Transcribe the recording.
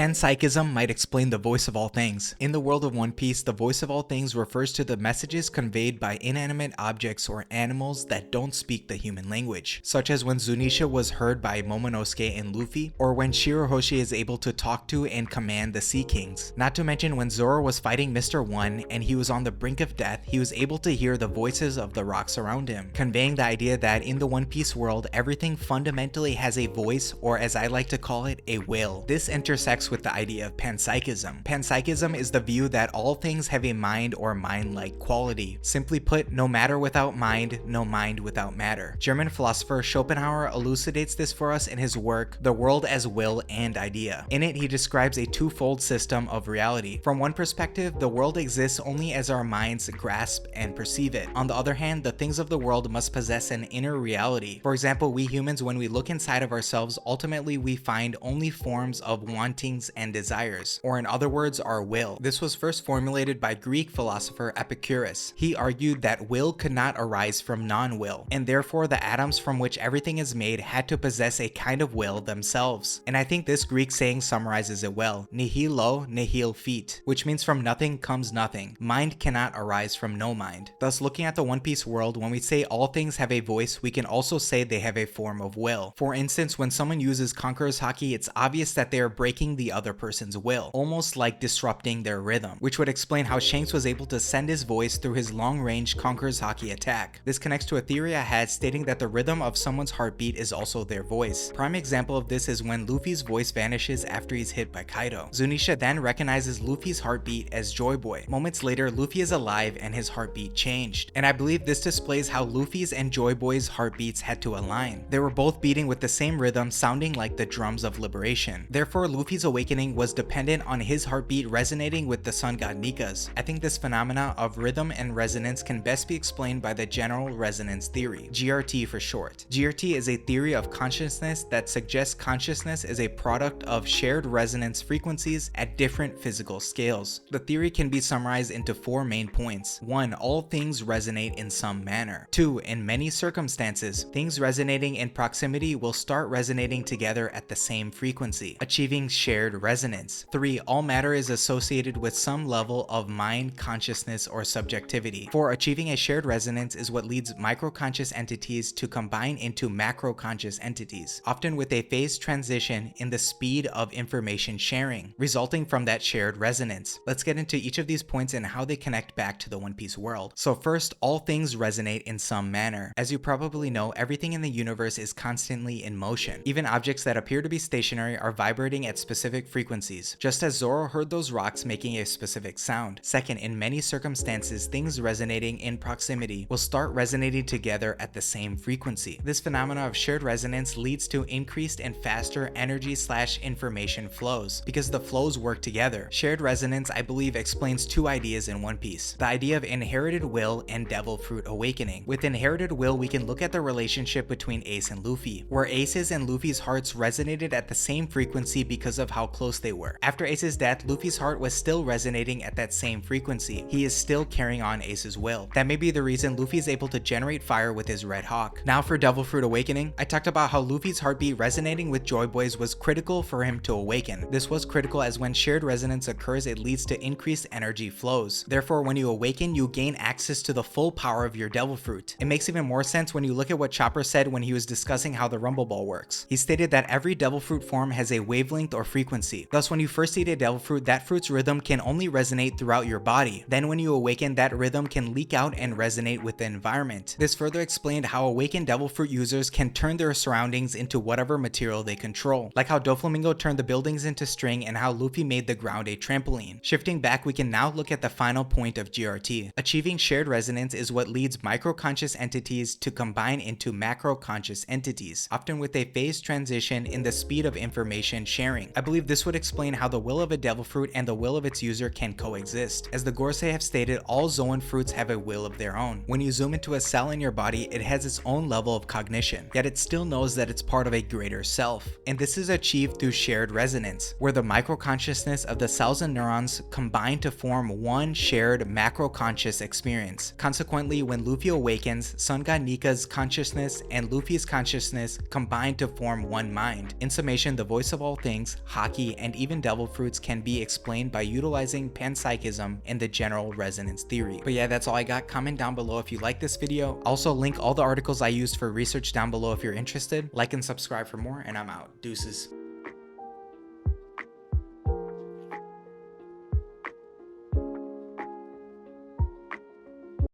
Panpsychism might explain the voice of all things. In the world of One Piece, the voice of all things refers to the messages conveyed by inanimate objects or animals that don't speak the human language, such as when Zunisha was heard by Momonosuke and Luffy, or when Shirahoshi is able to talk to and command the Sea Kings. Not to mention when Zoro was fighting Mr. One and he was on the brink of death, he was able to hear the voices of the rocks around him, conveying the idea that in the One Piece world, everything fundamentally has a voice, or as I like to call it, a will. This intersects with the idea of panpsychism. Panpsychism is the view that all things have a mind or mind-like quality. Simply put, no matter without mind, no mind without matter. German philosopher Schopenhauer elucidates this for us in his work, The World as Will and Idea. In it, he describes a twofold system of reality. From one perspective, the world exists only as our minds grasp and perceive it. On the other hand, the things of the world must possess an inner reality. For example, we humans, when we look inside of ourselves, ultimately we find only forms of wanting and desires, or in other words, our will. This was first formulated by Greek philosopher Epicurus. He argued that will could not arise from non-will, and therefore the atoms from which everything is made had to possess a kind of will themselves. And I think this Greek saying summarizes it well. Nihilo nihil fit, which means from nothing comes nothing. Mind cannot arise from no mind. Thus, looking at the One Piece world, when we say all things have a voice, we can also say they have a form of will. For instance, when someone uses Conqueror's Haki, it's obvious that they are breaking the other person's will, almost like disrupting their rhythm, which would explain how Shanks was able to send his voice through his long-range Conqueror's Haki attack. This connects to a theory I had stating that the rhythm of someone's heartbeat is also their voice. Prime example of this is when Luffy's voice vanishes after he's hit by Kaido. Zunisha then recognizes Luffy's heartbeat as Joy Boy. Moments later, Luffy is alive and his heartbeat changed. And I believe this displays how Luffy's and Joy Boy's heartbeats had to align. They were both beating with the same rhythm, sounding like the drums of liberation. Therefore, Luffy's awakening was dependent on his heartbeat resonating with the sun god Nika's. I think this phenomena of rhythm and resonance can best be explained by the general resonance theory, GRT for short. GRT is a theory of consciousness that suggests consciousness is a product of shared resonance frequencies at different physical scales. The theory can be summarized into four main points. 1. All things resonate in some manner. 2. In many circumstances, things resonating in proximity will start resonating together at the same frequency, achieving shared resonance. 3. All matter is associated with some level of mind, consciousness, or subjectivity. 4. Achieving a shared resonance is what leads microconscious entities to combine into macroconscious entities, often with a phase transition in the speed of information sharing, resulting from that shared resonance. Let's get into each of these points and how they connect back to the One Piece world. So first, all things resonate in some manner. As you probably know, everything in the universe is constantly in motion. Even objects that appear to be stationary are vibrating at specific frequencies, just as Zoro heard those rocks making a specific sound. Second, in many circumstances, things resonating in proximity will start resonating together at the same frequency. This phenomena of shared resonance leads to increased and faster energy/information flows, because the flows work together. Shared resonance, I believe, explains two ideas in One Piece: the idea of inherited will and devil fruit awakening. With inherited will, we can look at the relationship between Ace and Luffy, where Ace's and Luffy's hearts resonated at the same frequency because of how close they were. After Ace's death, Luffy's heart was still resonating at that same frequency. He is still carrying on Ace's will. That may be the reason Luffy is able to generate fire with his red hawk. Now for Devil Fruit Awakening, I talked about how Luffy's heartbeat resonating with Joy Boy's was critical for him to awaken. This was critical as when shared resonance occurs, it leads to increased energy flows. Therefore, when you awaken, you gain access to the full power of your Devil Fruit. It makes even more sense when you look at what Chopper said when he was discussing how the Rumble Ball works. He stated that every Devil Fruit form has a wavelength or frequency. Thus, when you first eat a Devil Fruit, that fruit's rhythm can only resonate throughout your body. Then when you awaken, that rhythm can leak out and resonate with the environment. This further explained how awakened Devil Fruit users can turn their surroundings into whatever material they control, like how Doflamingo turned the buildings into string and how Luffy made the ground a trampoline. Shifting back, we can now look at the final point of GRT. Achieving shared resonance is what leads microconscious entities to combine into macroconscious entities, often with a phase transition in the speed of information sharing. I believe this would explain how the will of a Devil Fruit and the will of its user can coexist. As the Gorosei have stated, all Zoan fruits have a will of their own. When you zoom into a cell in your body, it has its own level of cognition, yet it still knows that it's part of a greater self. And this is achieved through shared resonance, where the microconsciousness of the cells and neurons combine to form one shared macroconscious experience. Consequently, when Luffy awakens, Sun God Nika's consciousness and Luffy's consciousness combine to form one mind. In summation, the voice of all things, haki, haki, and even devil fruits can be explained by utilizing panpsychism and the general resonance theory. But yeah, that's all I got. Comment down below if you like this video. Also link all the articles I used for research down below if you're interested. Like and subscribe for more, and I'm out. Deuces.